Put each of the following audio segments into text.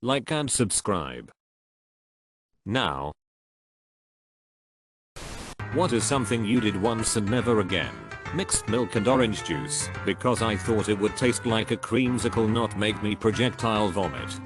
like and subscribe. Now, what is something you did once and never again? Mixed milk and orange juice because I thought it would taste like a creamsicle, not make me projectile vomit.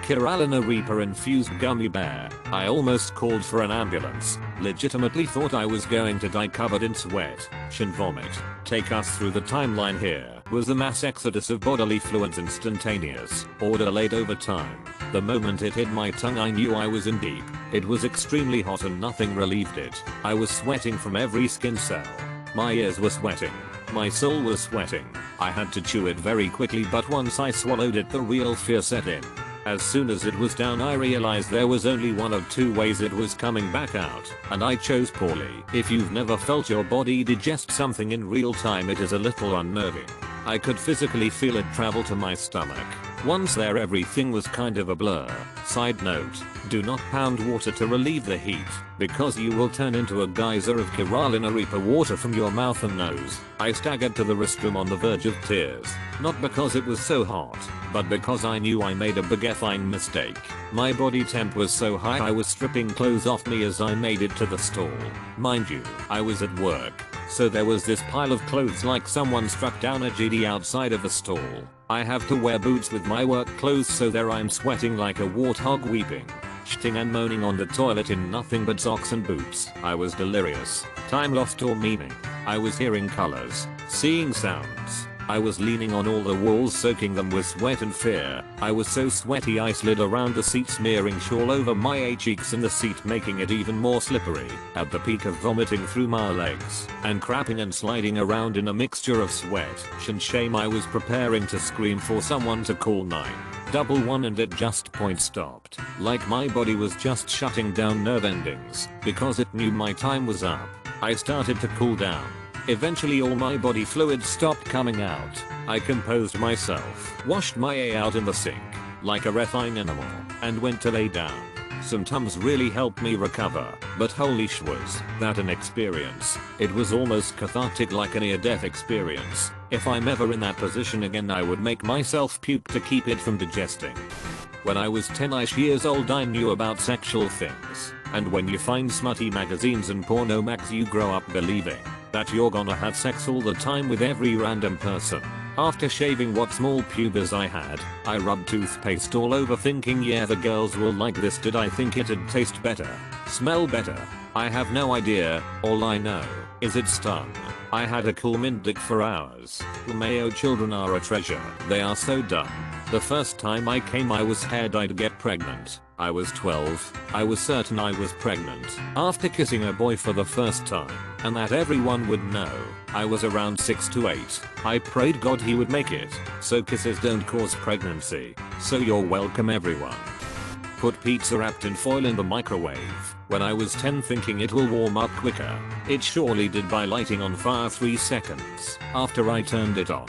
Carolina Reaper infused gummy bear. I almost called for an ambulance. Legitimately thought I was going to die covered in sweat, and vomit. Take us through the timeline here. Was the mass exodus of bodily fluids instantaneous or delayed over time? The moment it hit my tongue I knew I was in deep. It was extremely hot and nothing relieved it. I was sweating from every skin cell. My ears were sweating. My soul was sweating. I had to chew it very quickly, but once I swallowed it the real fear set in. As soon as it was down I realized there was only one of two ways it was coming back out, and I chose poorly. If you've never felt your body digest something in real time, it is a little unnerving. I could physically feel it travel to my stomach. Once there everything was kind of a blur. Side note, do not pound water to relieve the heat, because you will turn into a geyser of Carolina Reaper water from your mouth and nose. I staggered to the restroom on the verge of tears, not because it was so hot, but because I knew I made a big-effing mistake. My body temp was so high I was stripping clothes off me as I made it to the stall. Mind you, I was at work, so there was this pile of clothes like someone struck down a GD outside of the stall. I have to wear boots with my work clothes, so there I'm sweating like a warthog, weeping, shitting and moaning on the toilet in nothing but socks and boots. I was delirious. Time lost all meaning. I was hearing colors, seeing sounds. I was leaning on all the walls, soaking them with sweat and fear. I was so sweaty I slid around the seat, smearing shawl over my cheeks and the seat, making it even more slippery. At the peak of vomiting through my legs and crapping and sliding around in a mixture of sweat and shame, I was preparing to scream for someone to call 911, and it just point stopped. Like my body was just shutting down nerve endings because it knew my time was up. I started to cool down. Eventually all my body fluids stopped coming out. I composed myself, washed my A out in the sink, like a refine animal, and went to lay down. Some Tums really helped me recover, but holy sh was that an experience. It was almost cathartic, like a near-death experience. If I'm ever in that position again I would make myself puke to keep it from digesting. When I was 10-ish years old I knew about sexual things, and when you find smutty magazines and porno mags you grow up believing that you're gonna have sex all the time with every random person. After shaving what small pubes I had, I rubbed toothpaste all over thinking, yeah, the girls will like this. Did I think it'd taste better? Smell better? I have no idea. All I know is it stung. I had a cool mint dick for hours. Mayo children are a treasure. They are so dumb. The first time I came I was scared I'd get pregnant. I was 12. I was certain I was pregnant after kissing a boy for the first time, and that everyone would know. I was around 6 to 8. I prayed God he would make it, so kisses don't cause pregnancy. So you're welcome everyone. Put pizza wrapped in foil in the microwave when I was 10 thinking it will warm up quicker. It surely did by lighting on fire 3 seconds after I turned it on.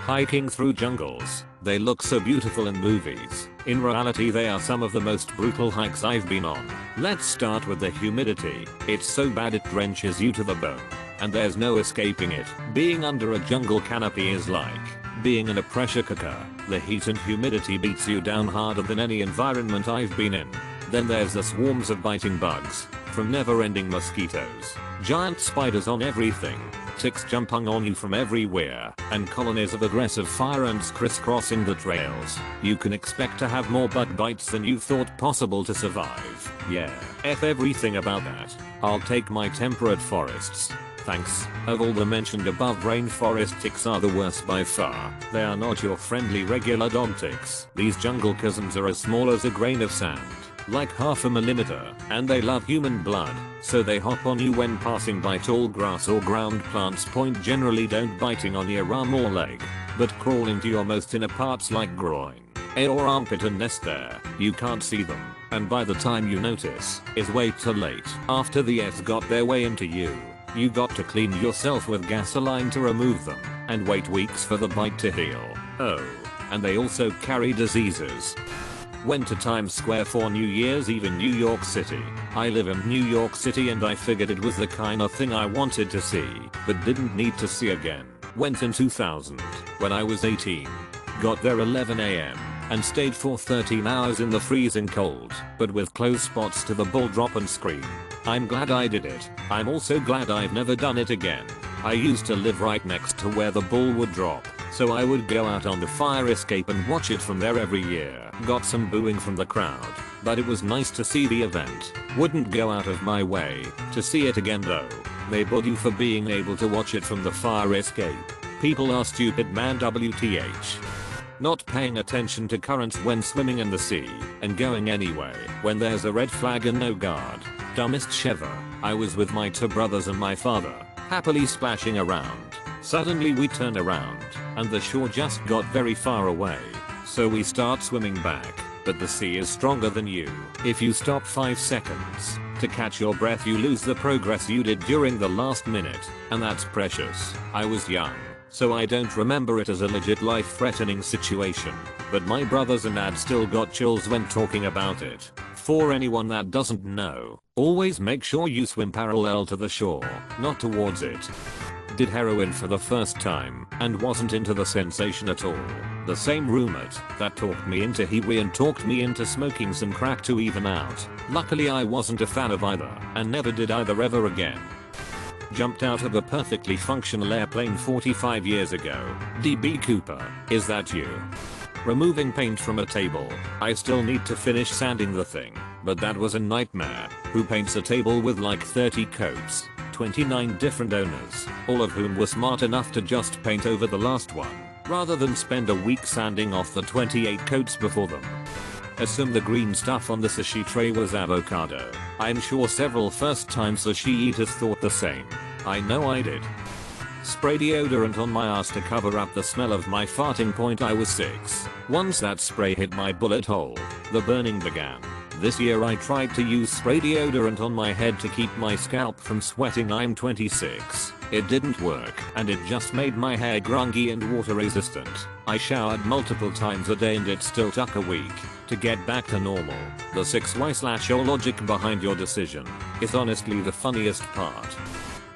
Hiking through jungles. They look so beautiful in movies. In reality they are some of the most brutal hikes I've been on. Let's start with the humidity. It's so bad it drenches you to the bone, and there's no escaping it. Being under a jungle canopy is like being in a pressure cooker. The heat and humidity beats you down harder than any environment I've been in. Then there's the swarms of biting bugs, from never-ending mosquitoes, giant spiders on everything, ticks jumping on you from everywhere, and colonies of aggressive fire ants crisscrossing the trails. You can expect to have more bug bites than you thought possible to survive. Yeah, F everything about that. I'll take my temperate forests. Thanks. Of all the mentioned above, rainforest ticks are the worst by far. They are not your friendly regular dog ticks. These jungle cousins are as small as a grain of sand, like half a millimeter, and they love human blood, so they hop on you when passing by tall grass or ground plants. Point generally don't biting on your arm or leg, but crawl into your most inner parts like groin, or armpit and nest there. You can't see them, and by the time you notice, it's way too late. After the F's got their way into you, you got to clean yourself with gasoline to remove them, and wait weeks for the bite to heal. Oh, and they also carry diseases. Went to Times Square for New Year's Eve in New York City. I live in New York City and I figured it was the kind of thing I wanted to see, but didn't need to see again. Went in 2000, when I was 18. Got there 11 AM. and stayed for 13 hours in the freezing cold, but with close spots to the bull drop and scream. I'm glad I did it. I'm also glad I've never done it again. I used to live right next to where the bull would drop, so I would go out on the fire escape and watch it from there every year. Got some booing from the crowd, but it was nice to see the event. Wouldn't go out of my way to see it again though. They booed you for being able to watch it from the fire escape. People are stupid, man. WTH. Not paying attention to currents when swimming in the sea and going anyway when there's a red flag and no guard. Dumbest shiver. I was with my two brothers and my father, happily splashing around. Suddenly we turn around and the shore just got very far away. So we start swimming back, but the sea is stronger than you. If you stop 5 seconds to catch your breath, you lose the progress you did during the last minute, and that's precious. I was young, so I don't remember it as a legit life-threatening situation, but my brothers and dad still got chills when talking about it. For anyone that doesn't know, always make sure you swim parallel to the shore, not towards it. Did heroin for the first time and wasn't into the sensation at all. The same roommate that talked me into heroin talked me into smoking some crack to even out. Luckily I wasn't a fan of either and never did either ever again. Jumped out of a perfectly functional airplane 45 years ago. DB Cooper, is that you? Removing paint from a table. I still need to finish sanding the thing, but that was a nightmare. Who paints a table with like 30 coats? 29 different owners, all of whom were smart enough to just paint over the last one, rather than spend a week sanding off the 28 coats before them. Assume the green stuff on the sushi tray was avocado. I'm sure several first-time sushi eaters thought the same. I know I did. Spray deodorant on my ass to cover up the smell of my farting point. I was 6. Once that spray hit my bullet hole, the burning began. This year I tried to use spray deodorant on my head to keep my scalp from sweating. I'm 26. It didn't work and it just made my hair grungy and water resistant. I showered multiple times a day and it still took a week to get back to normal. The 6why/o logic behind your decision is honestly the funniest part.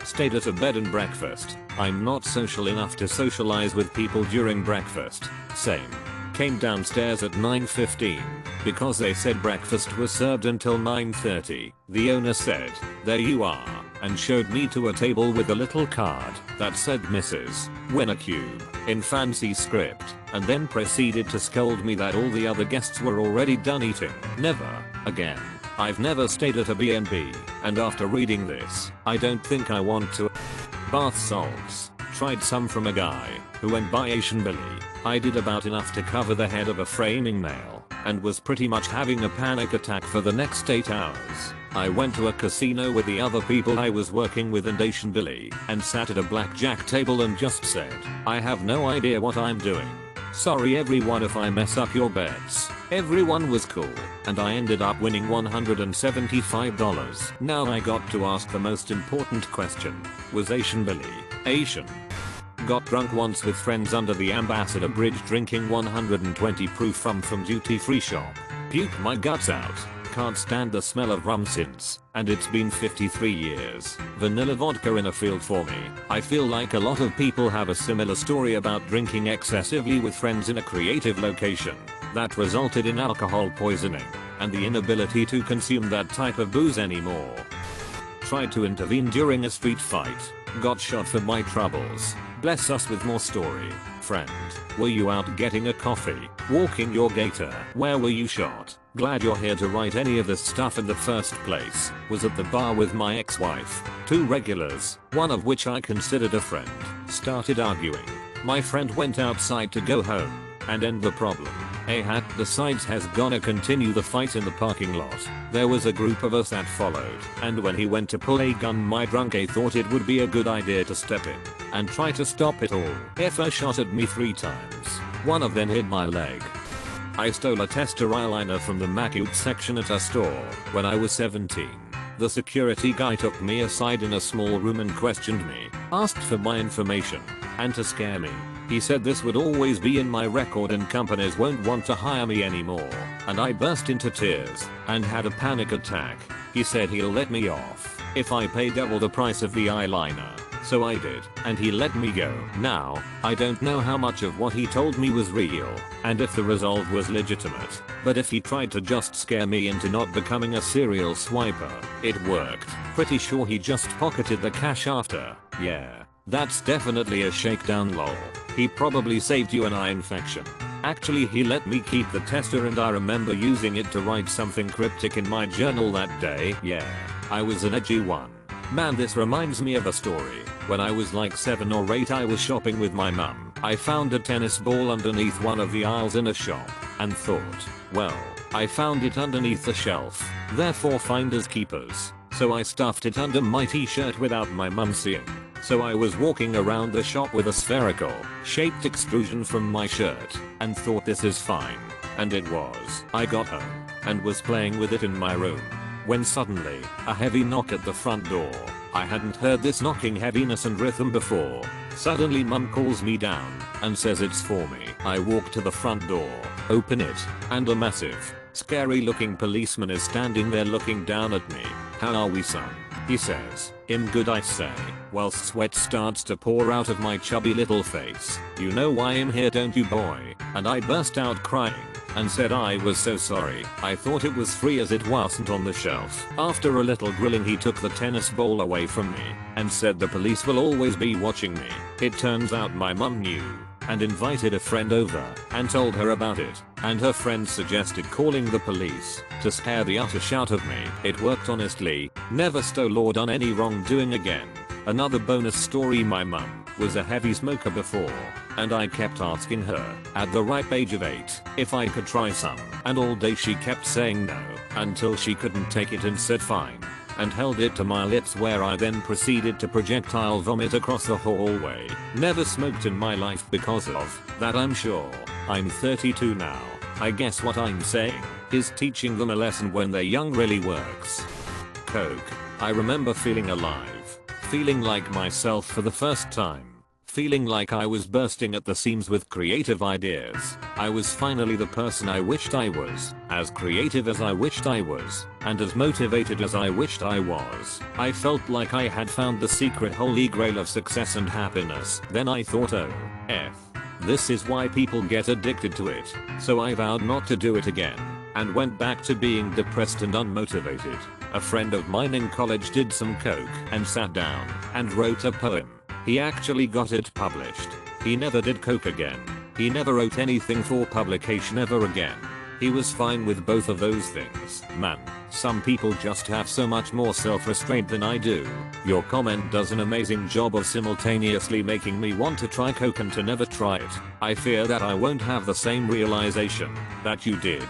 Stayed at a bed and breakfast. I'm not social enough to socialize with people during breakfast. Same. Came downstairs at 9:15 because they said breakfast was served until 9:30. The owner said, "There you are," and showed me to a table with a little card that said Mrs. Winnercube in fancy script, and then proceeded to scold me that all the other guests were already done eating. Never again. I've never stayed at a B&B, and after reading this, I don't think I want to. Bath salts. Tried some from a guy who went by Asian Billy. I did about enough to cover the head of a framing nail and was pretty much having a panic attack for the next 8 hours. I went to a casino with the other people I was working with and Asian Billy and sat at a blackjack table and just said, "I have no idea what I'm doing. Sorry everyone if I mess up your bets." Everyone was cool, and I ended up winning $175. Now I got to ask the most important question. Was Asian Billy Asian? Got drunk once with friends under the Ambassador Bridge drinking 120 proof rum from duty free shop. Puked my guts out. Can't stand the smell of rum since, and it's been 53 years. Vanilla vodka in a field for me. I feel like a lot of people have a similar story about drinking excessively with friends in a creative location that resulted in alcohol poisoning and the inability to consume that type of booze anymore. Tried to intervene during a street fight. Got shot for my troubles. Bless us with more story. Friend, were you out getting a coffee? Walking your gator? Where were you shot? Glad you're here to write any of this stuff in the first place. Was at the bar with my ex-wife. 2 regulars, one of which I considered a friend, started arguing. My friend went outside to go home and end the problem. Decides has gonna continue the fight in the parking lot. There was a group of us that followed, and when he went to pull a gun, my drunk A thought it would be a good idea to step in and try to stop it all. Shot at me 3 times. One of them hit my leg. I stole a tester eyeliner from the Macute section at a store when I was 17. The security guy took me aside in a small room and questioned me, asked for my information, and to scare me, he said this would always be in my record and companies won't want to hire me anymore, and I burst into tears and had a panic attack. He said he'll let me off if I pay double the price of the eyeliner. So I did, and he let me go. Now, I don't know how much of what he told me was real, and if the result was legitimate, but if he tried to just scare me into not becoming a serial swiper, it worked. Pretty sure he just pocketed the cash after. Yeah, that's definitely a shakedown lol. He probably saved you an eye infection. Actually, he let me keep the tester and I remember using it to write something cryptic in my journal that day. Yeah, I was an edgy one. Man, this reminds me of a story. When I was like 7 or 8, I was shopping with my mum. I found a tennis ball underneath one of the aisles in a shop and thought, well, I found it underneath the shelf, therefore finders keepers. So I stuffed it under my t-shirt without my mum seeing. So I was walking around the shop with a spherical, shaped extrusion from my shirt and thought this is fine. And it was. I got home and was playing with it in my room when suddenly, a heavy knock at the front door. I hadn't heard this knocking heaviness and rhythm before. Suddenly mum calls me down and says it's for me. I walk to the front door, open it, and a massive, scary looking policeman is standing there looking down at me. "How are we, son?" he says. "I'm good," I say, whilst sweat starts to pour out of my chubby little face. "You know why I'm here, don't you, boy?" And I burst out crying and said I was so sorry. I thought it was free as it wasn't on the shelf. After a little grilling, he took the tennis ball away from me and said the police will always be watching me. It turns out my mum knew and invited a friend over and told her about it, and her friend suggested calling the police to scare the utter shout of me. It worked, honestly. Never stole or done any wrongdoing again. Another bonus story: my mum was a heavy smoker before, and I kept asking her, at the ripe age of 8, if I could try some, and all day she kept saying no, until she couldn't take it and said fine, and held it to my lips, where I then proceeded to projectile vomit across the hallway. Never smoked in my life because of that, I'm sure. I'm 32 now. I guess what I'm saying is teaching them a lesson when they're young really works. Coke. I remember feeling alive, feeling like myself for the first time. Feeling like I was bursting at the seams with creative ideas. I was finally the person I wished I was, as creative as I wished I was, and as motivated as I wished I was. I felt like I had found the secret holy grail of success and happiness. Then I thought, oh, this is why people get addicted to it. So I vowed not to do it again, and went back to being depressed and unmotivated. A friend of mine in college did some coke and sat down and wrote a poem. He actually got it published. He never did coke again. He never wrote anything for publication ever again. He was fine with both of those things. Man, some people just have so much more self-restraint than I do. Your comment does an amazing job of simultaneously making me want to try coke and to never try it. I fear that I won't have the same realization that you did.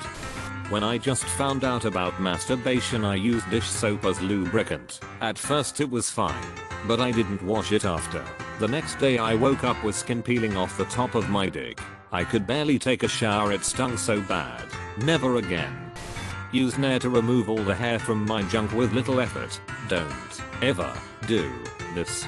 When I just found out about masturbation, I used dish soap as lubricant. At first it was fine, but I didn't wash it after. The next day I woke up with skin peeling off the top of my dick. I could barely take a shower, it stung so bad. Never again. Use Nair to remove all the hair from my junk with little effort. Don't ever do this.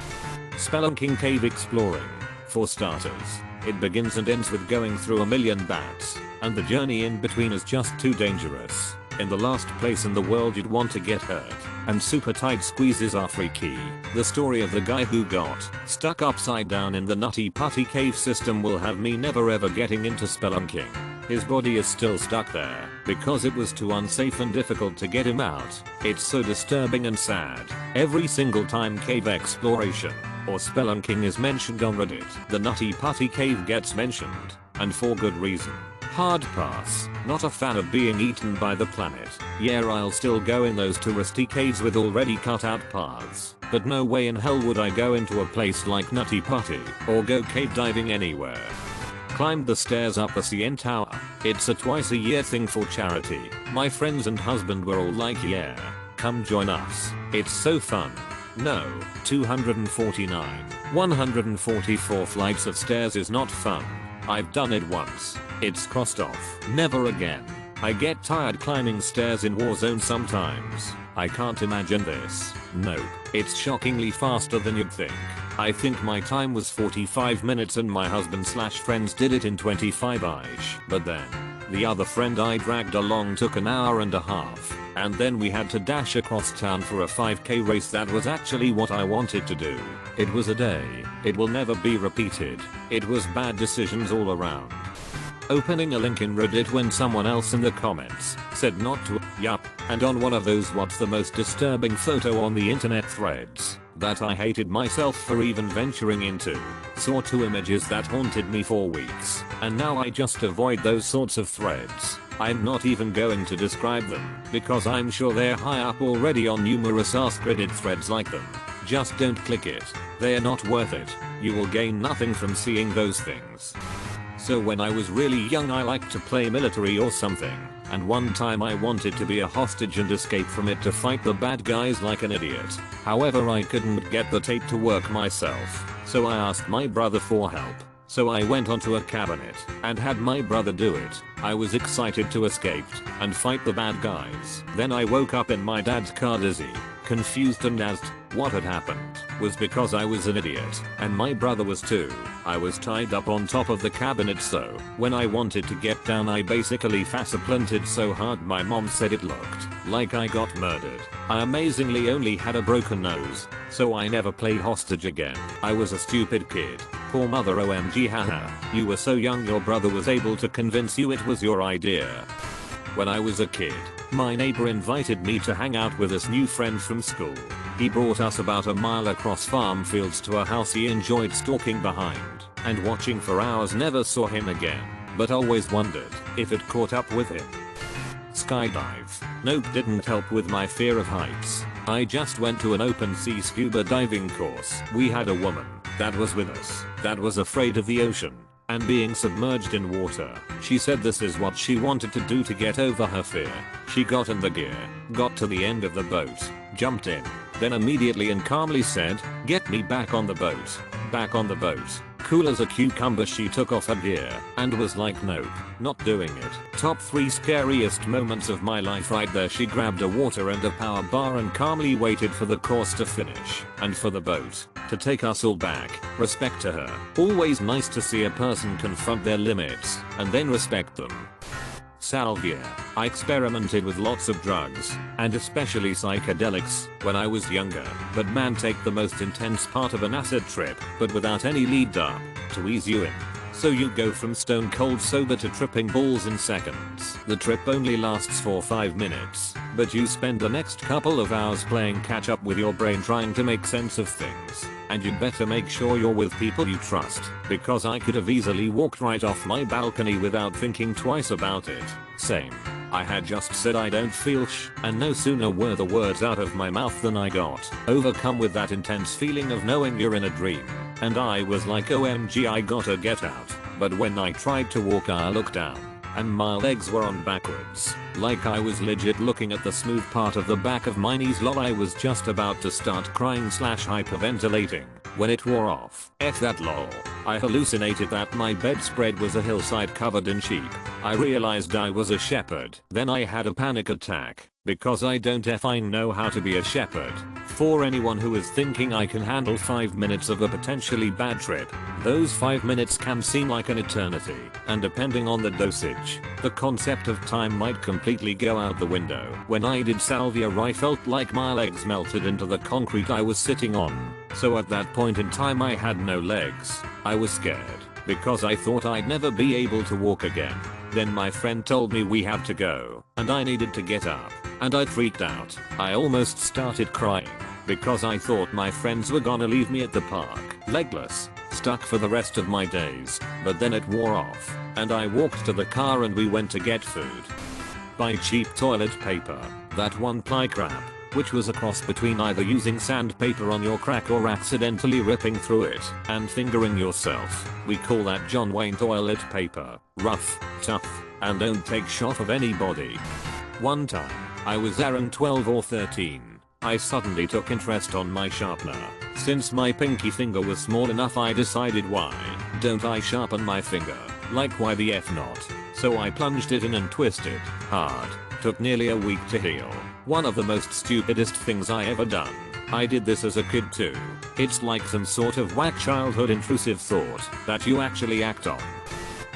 Spelunking cave exploring. For starters, it begins and ends with going through a million bats, and the journey in between is just too dangerous. In the last place in the world you'd want to get hurt, and super tight squeezes are freaky. The story of the guy who got stuck upside down in the Nutty Putty cave system will have me never ever getting into spelunking. His body is still stuck there because it was too unsafe and difficult to get him out. It's so disturbing and sad. Every single time cave exploration or spelunking is mentioned on Reddit, the Nutty Putty cave gets mentioned, and for good reason. Hard pass. Not a fan of being eaten by the planet. Yeah, I'll still go in those touristy caves with already cut out paths, but no way in hell would I go into a place like Nutty Putty or go cave diving anywhere. Climbed the stairs up the CN Tower. It's a twice-a-year thing for charity. My friends and husband were all like, yeah, come join us. It's so fun. No, 249. 144 flights of stairs is not fun. I've done it once. It's crossed off. Never again. I get tired climbing stairs in Warzone sometimes. I can't imagine this. Nope. It's shockingly faster than you'd think. I think my time was 45 minutes and my husband/friends did it in 25ish. But then, The other friend I dragged along took an hour and a half, and then we had to dash across town for a 5k race that was actually what I wanted to do. It was a day. It will never be repeated. It was bad decisions all around. Opening a link in Reddit when someone else in the comments said not to, yup, and on one of those what's the most disturbing photo on the internet threads that I hated myself for even venturing into. Saw 2 images that haunted me for weeks, and now I just avoid those sorts of threads. I'm not even going to describe them, because I'm sure they're high up already on numerous Ask Reddit threads like them. Just don't click it. They're not worth it. You will gain nothing from seeing those things. So when I was really young I liked to play military or something, and one time I wanted to be a hostage and escape from it to fight the bad guys like an idiot. However, I couldn't get the tape to work myself, so I asked my brother for help. So I went onto a cabinet and had my brother do it. I was excited to escape and fight the bad guys. Then I woke up in my dad's car dizzy, confused, and asked what had happened. Was because I was an idiot, and my brother was too. I was tied up on top of the cabinet, so when I wanted to get down I basically faceplanted so hard my mom said it looked like I got murdered. I amazingly only had a broken nose, so I never played hostage again. I was a stupid kid. Poor mother, OMG, haha. You were so young your brother was able to convince you it was your idea. When I was a kid, my neighbor invited me to hang out with his new friend from school. He brought us about a mile across farm fields to a house he enjoyed stalking behind and watching for hours. Never saw him again, but always wondered if it caught up with him. Skydive. Nope, didn't help with my fear of heights. I just went to an open sea scuba diving course. We had a woman that was with us that was afraid of the ocean and being submerged in water. She said this is what she wanted to do to get over her fear. She got in the gear, got to the end of the boat, jumped in, then immediately and calmly said, "Get me back on the boat." Back on the boat. Cool as a cucumber, she took off her gear and was like, nope, not doing it. Top 3 scariest moments of my life right there. She grabbed a water and a power bar and calmly waited for the course to finish and for the boat to take us all back. Respect to her. Always nice to see a person confront their limits and then respect them. Salvia. I experimented with lots of drugs, and especially psychedelics, when I was younger, but man, take the most intense part of an acid trip, but without any lead up, to ease you in. So you go from stone cold sober to tripping balls in seconds. The trip only lasts for 5 minutes, but you spend the next couple of hours playing catch up with your brain trying to make sense of things. And you better make sure you're with people you trust, because I could have easily walked right off my balcony without thinking twice about it. Same. I had just said I don't feel and no sooner were the words out of my mouth than I got overcome with that intense feeling of knowing you're in a dream. And I was like, OMG, I gotta get out. But when I tried to walk I looked down, and my legs were on backwards, like I was legit looking at the smooth part of the back of my knees. Lol, I was just about to start crying / hyperventilating when it wore off. F that lol. I hallucinated that my bedspread was a hillside covered in sheep. I realized I was a shepherd. Then I had a panic attack, because I don't effing know how to be a shepherd. For anyone who is thinking I can handle 5 minutes of a potentially bad trip, those 5 minutes can seem like an eternity, and depending on the dosage, the concept of time might completely go out the window. When I did salvia I felt like my legs melted into the concrete I was sitting on. So at that point in time I had no legs. I was scared, because I thought I'd never be able to walk again. Then my friend told me we had to go, and I needed to get up, and I freaked out. I almost started crying, because I thought my friends were gonna leave me at the park, legless, stuck for the rest of my days. But then it wore off, and I walked to the car and we went to get food. Buy cheap toilet paper, that 1-ply crap, which was a cross between either using sandpaper on your crack or accidentally ripping through it and fingering yourself. We call that John Wayne toilet paper. Rough, tough, and don't take shot of anybody. One time, I was around 12 or 13. I suddenly took interest on my sharpener. Since my pinky finger was small enough, I decided, why don't I sharpen my finger? Like, why the F not? So I plunged it in and twisted hard. Took nearly a week to heal. One of the most stupidest things I ever done. I did this as a kid too. It's like some sort of whack childhood intrusive thought that you actually act on.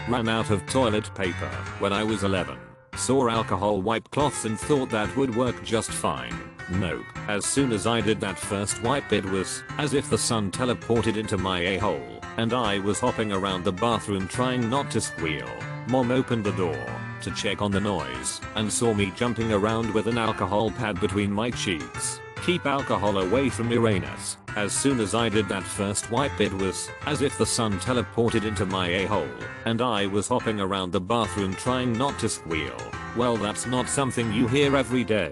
Ran out of toilet paper when I was 11. Saw alcohol wipe cloths and thought that would work just fine. Nope. As soon as I did that first wipe, it was as if the sun teleported into my a-hole and I was hopping around the bathroom trying not to squeal. Mom opened the door to check on the noise and saw me jumping around with an alcohol pad between my cheeks. Keep alcohol away from Uranus. As soon as I did that first wipe, it was as if the sun teleported into my a-hole and I was hopping around the bathroom trying not to squeal. Well, that's not something you hear every day.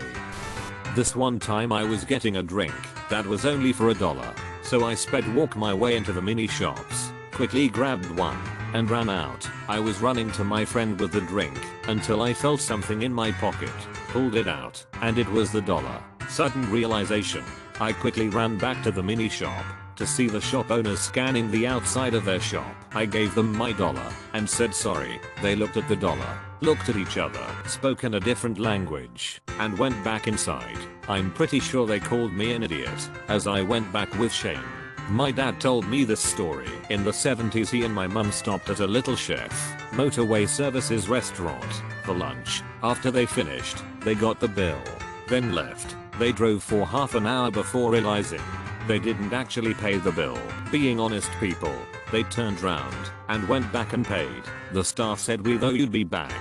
This one time I was getting a drink that was only for $1, so I sped walk my way into the mini shops, quickly grabbed one and ran out. I was running to my friend with the drink until I felt something in my pocket, pulled it out, and it was the $1. Sudden realization. I quickly ran back to the mini shop to see the shop owners scanning the outside of their shop. I gave them my $1 and said sorry. They looked at the $1, looked at each other, spoke in a different language, and went back inside. I'm pretty sure they called me an idiot as I went back with shame. My dad told me this story. In the 70s, he and my mum stopped at a Little Chef motorway services restaurant for lunch. After they finished, they got the bill, then left. They drove for half an hour before realizing they didn't actually pay the bill. Being honest people, they turned round and went back and paid. The staff said, "We know you'd be back."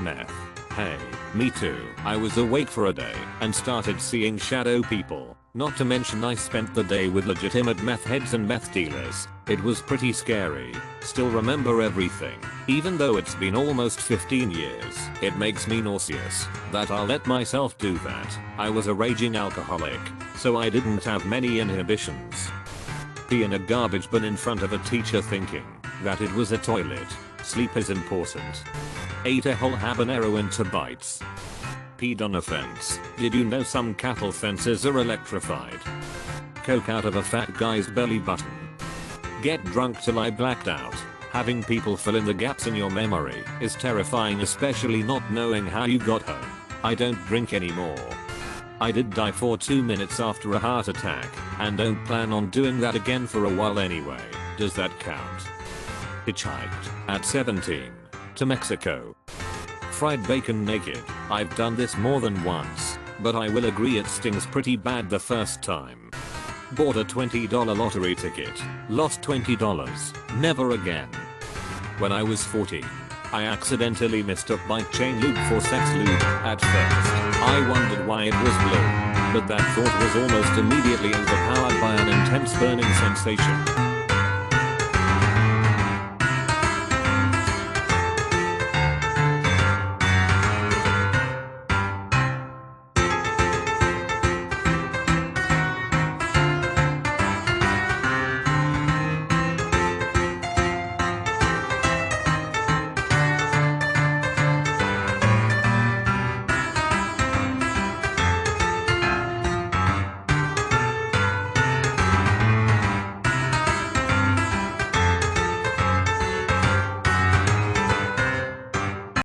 Meth. Hey, me too. I was awake for a day and started seeing shadow people. Not to mention I spent the day with legitimate meth heads and meth dealers. It was pretty scary. Still remember everything. Even though it's been almost 15 years, it makes me nauseous that I'll let myself do that. I was a raging alcoholic, so I didn't have many inhibitions. Pee in a garbage bin in front of a teacher thinking that it was a toilet. Sleep is important. Ate a whole habanero into bites. Peed on a fence. Did you know some cattle fences are electrified? Coke out of a fat guy's belly button. Get drunk till I blacked out. Having people fill in the gaps in your memory is terrifying, especially not knowing how you got home. I don't drink anymore. I did die for 2 minutes after a heart attack and don't plan on doing that again for a while anyway. Does that count? Hitchhiked at 17 to Mexico. Fried bacon naked. I've done this more than once, but I will agree it stings pretty bad the first time. Bought a $20 lottery ticket. Lost $20. Never again. When I was 14, I accidentally mistook bike chain lube for sex lube. At first, I wondered why it was blue, but that thought was almost immediately overpowered by an intense burning sensation.